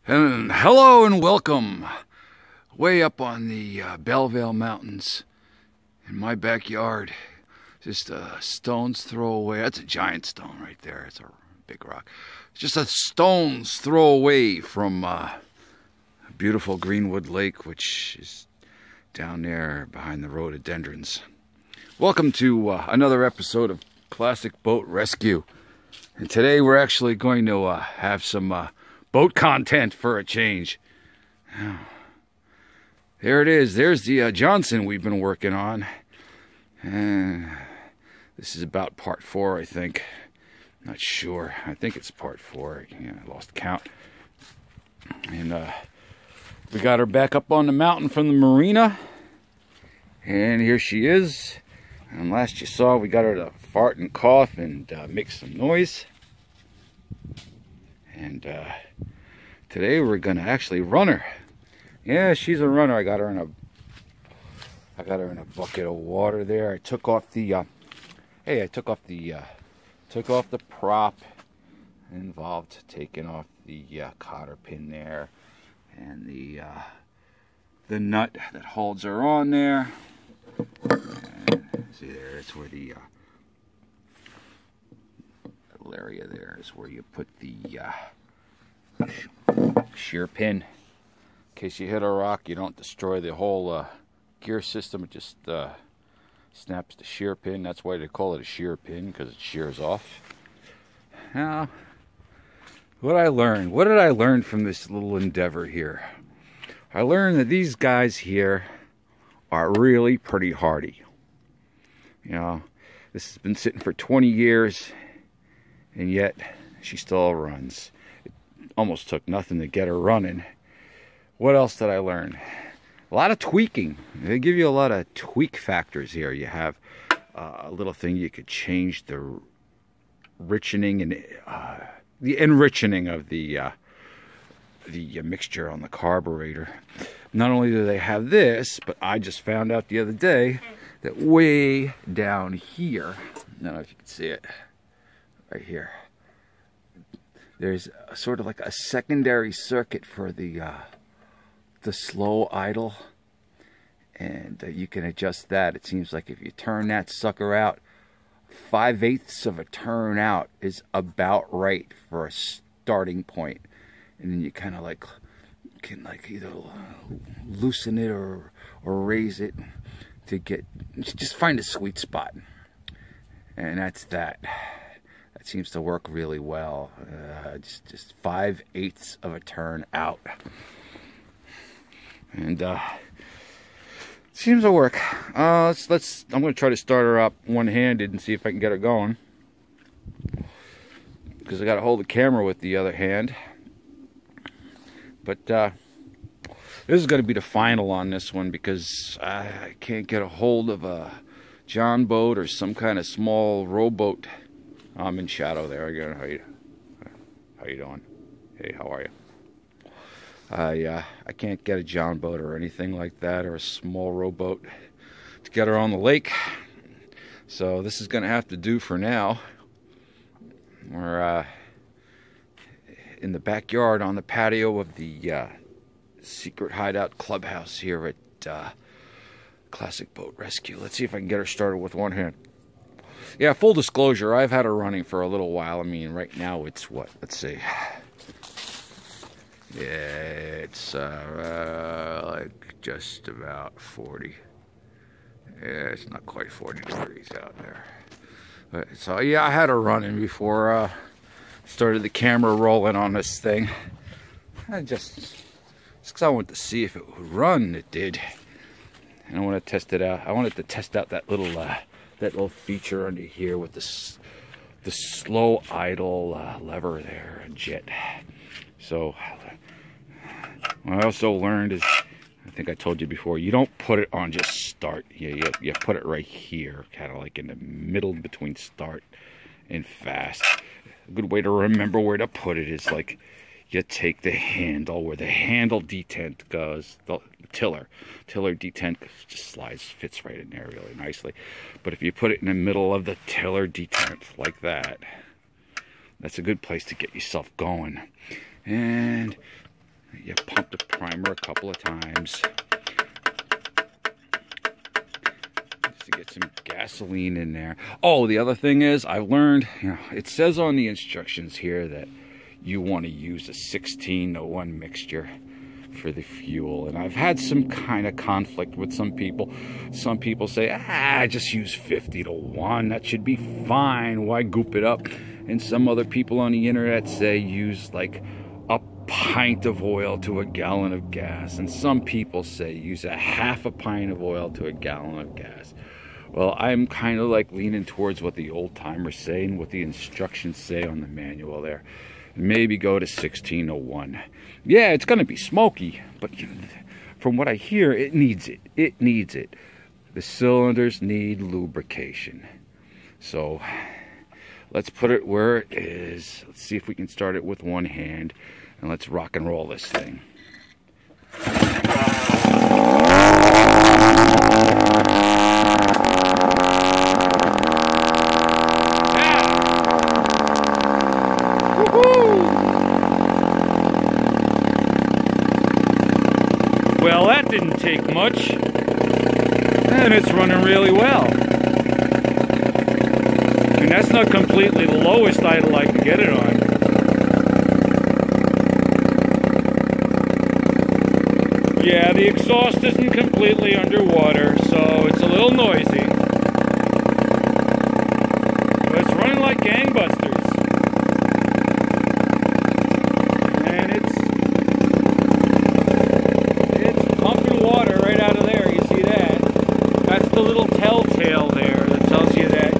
And hello and welcome way up on the Belleville Mountains in my backyard. Just a stone's throw away. That's a giant stone right there. It's a big rock. It's just a stone's throw away from beautiful Greenwood Lake, which is down there behind the rhododendrons. Welcome to another episode of Classic Boat Rescue. And today we're actually going to have some boat content for a change. There it is. There's the Johnson we've been working on. This is about part 4, I think. Not sure. I think it's part 4. Yeah, I lost count. And we got her back up on the mountain from the marina. And here she is. And last you saw, we got her to fart and cough and make some noise. And today we're gonna actually run her. Yeah, she's a runner. I got her in a bucket of water there. I took off the took off the prop. Involved taking off the cotter pin there and the nut that holds her on there. And see there, it's where the little area there is where you put the shear pin. In case you hit a rock, you don't destroy the whole gear system. It just snaps the shear pin. That's why they call it a shear pin, because it shears off. Now, what did I learn from this little endeavor here? I learned that these guys here are really pretty hardy. You know, this has been sitting for 20 years, and yet she still runs. It almost took nothing to get her running. What else did I learn? A lot of tweaking. They give you a lot of tweak factors here. You have a little thing you could change the richening and the enrichening of the mixture on the carburetor. Not only do they have this, but I just found out the other day that way down here, I don't know if you can see it, right here, there's sort of like a secondary circuit for the slow idle, and you can adjust that. It seems like if you turn that sucker out, 5/8 of a turn out is about right for a starting point, and then you kind of like can either loosen it or raise it to just find a sweet spot, and that's that. That seems to work really well. Just 5/8 of a turn out, and seems to work. I'm going to try to start her up one-handed and see if I can get her going, because I got to hold the camera with the other hand. But this is going to be the final on this one, because I can't get a hold of a John boat or some kind of small rowboat. I'm in shadow there again. How you doing? Hey, how are you? I can't get a John boat or anything like that, or a small rowboat to get her on the lake. So this is going to have to do for now. We're in the backyard on the patio of the secret hideout clubhouse here at Classic Boat Rescue. Let's see if I can get her started with one hand. Yeah, full disclosure, I've had her running for a little while. I mean, right now it's what? Let's see. Yeah, it's like just about 40. Yeah, it's not quite 40 degrees out there. But, so yeah, I had her running before started the camera rolling on this thing. Just because I wanted to see if it would run. It did, and I want to test it out. I wanted to test out that little feature under here with the slow idle lever there, jet. So what I also learned is, I think I told you before, you don't put it on just start. You put it right here, kind of like in the middle between start and fast. A good way to remember where to put it is like you take the handle where the handle detent goes, the tiller detent just fits right in there really nicely. But if you put it in the middle of the tiller detent like that, that's a good place to get yourself going. And You pump the primer a couple of times just to get some gasoline in there. Oh, the other thing is, I've learned, it says on the instructions here that you want to use a 16:1 mixture for the fuel, and I've had some kind of conflict with some people. Some people say, just use 50:1, that should be fine, why goop it up? And some other people on the internet say use like a pint of oil to a gallon of gas, and some people say use a half a pint of oil to a gallon of gas. Well, I'm kind of like leaning towards what the old timers say and what the instructions say on the manual there. Maybe go to 16:1. Yeah, it's going to be smoky, but from what I hear, it needs it. It needs it. The cylinders need lubrication. So let's put it where it is. Let's see if we can start it with one hand, and let's rock and roll this thing. Well, that didn't take much, and it's running really well. And that's not completely the lowest idle I can get it on. Yeah, the exhaust isn't completely underwater, so it's a little noisy. But it's running like gangbusters. And it's pumping water right out of there, you see that? That's the little telltale there that tells you that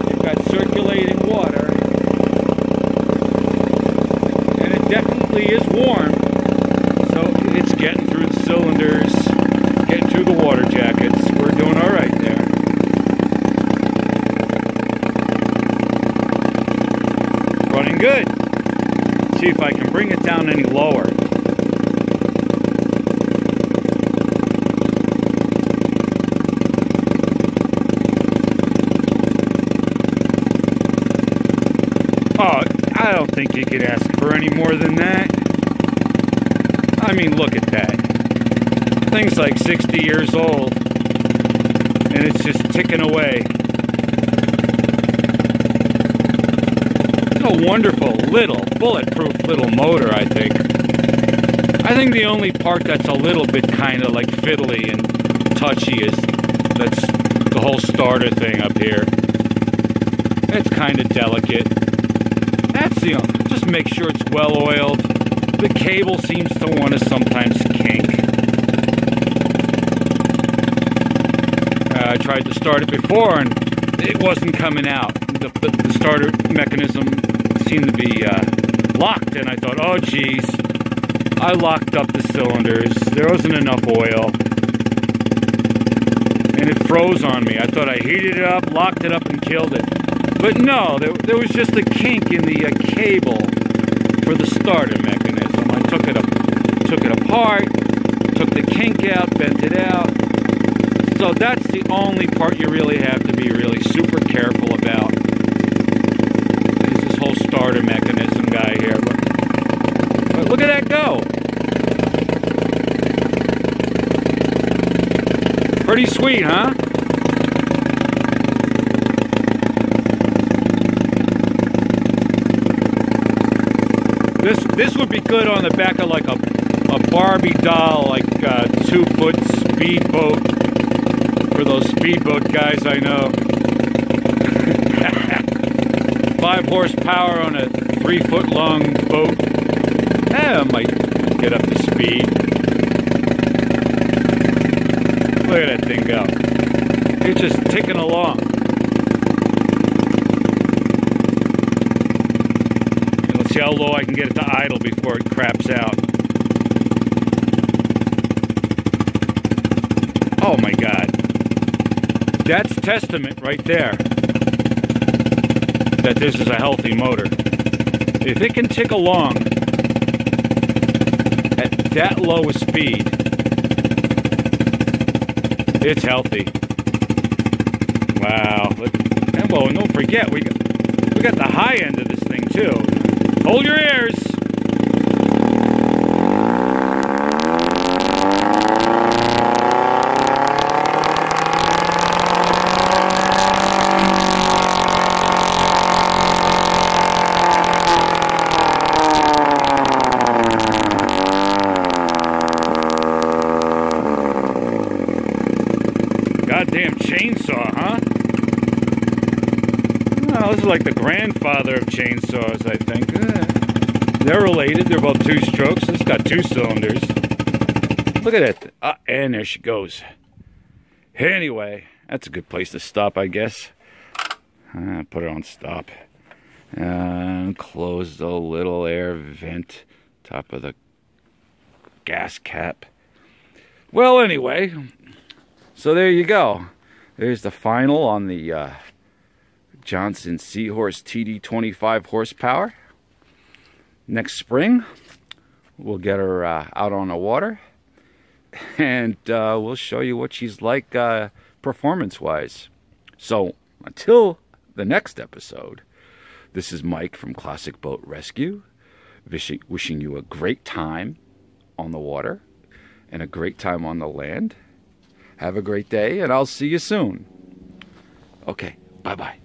you've got circulating water. And it definitely is warm, so it's getting through the cylinders, getting through the water jackets. We're doing all right there. Running good. Let's see if I can bring it down any lower. Oh, I don't think you could ask for any more than that. I mean, look at that. Thing's like 60 years old, and it's just ticking away. It's a wonderful little, bulletproof little motor, I think. I think the only part that's a little bit kind of like fiddly and touchy is that's the whole starter thing up here. It's kind of delicate. That's the only, just make sure it's well oiled. The cable seems to want to sometimes kink. I tried to start it before and it wasn't coming out. The starter mechanism seemed to be locked, and I thought, oh geez, I locked up the cylinders. There wasn't enough oil. And it froze on me. I thought I heated it up, locked it up, and killed it. But no, there was just a kink in the cable for the starter mechanism. I took it apart, took the kink out, bent it out. So that's the only part you really have to be really super careful about. Is this whole starter mechanism guy here. But look at that go. Pretty sweet, huh? This would be good on the back of like a Barbie doll, like 2-foot speedboat, for those speedboat guys I know. 5 horsepower on a 3-foot long boat. I might get up to speed. Look at that thing go. It's just ticking along. See how low I can get it to idle before it craps out. Oh my God. That's testament right there that this is a healthy motor. If it can tick along at that low a speed, it's healthy. Wow. And well, don't forget, we got the high end of this thing too. Hold your ears. Oh, this is like the grandfather of chainsaws, I think. They're related. They're both 2-strokes. This got 2 cylinders. Look at it. And there she goes. Anyway, that's a good place to stop, I guess. Put it on stop. And close the little air vent top of the gas cap. Well, anyway, so there you go. There's the final on the Johnson Seahorse TD25 horsepower. Next spring, we'll get her out on the water, and we'll show you what she's like performance-wise. So, until the next episode, this is Mike from Classic Boat Rescue, wishing you a great time on the water and a great time on the land. Have a great day, and I'll see you soon. Okay, bye-bye.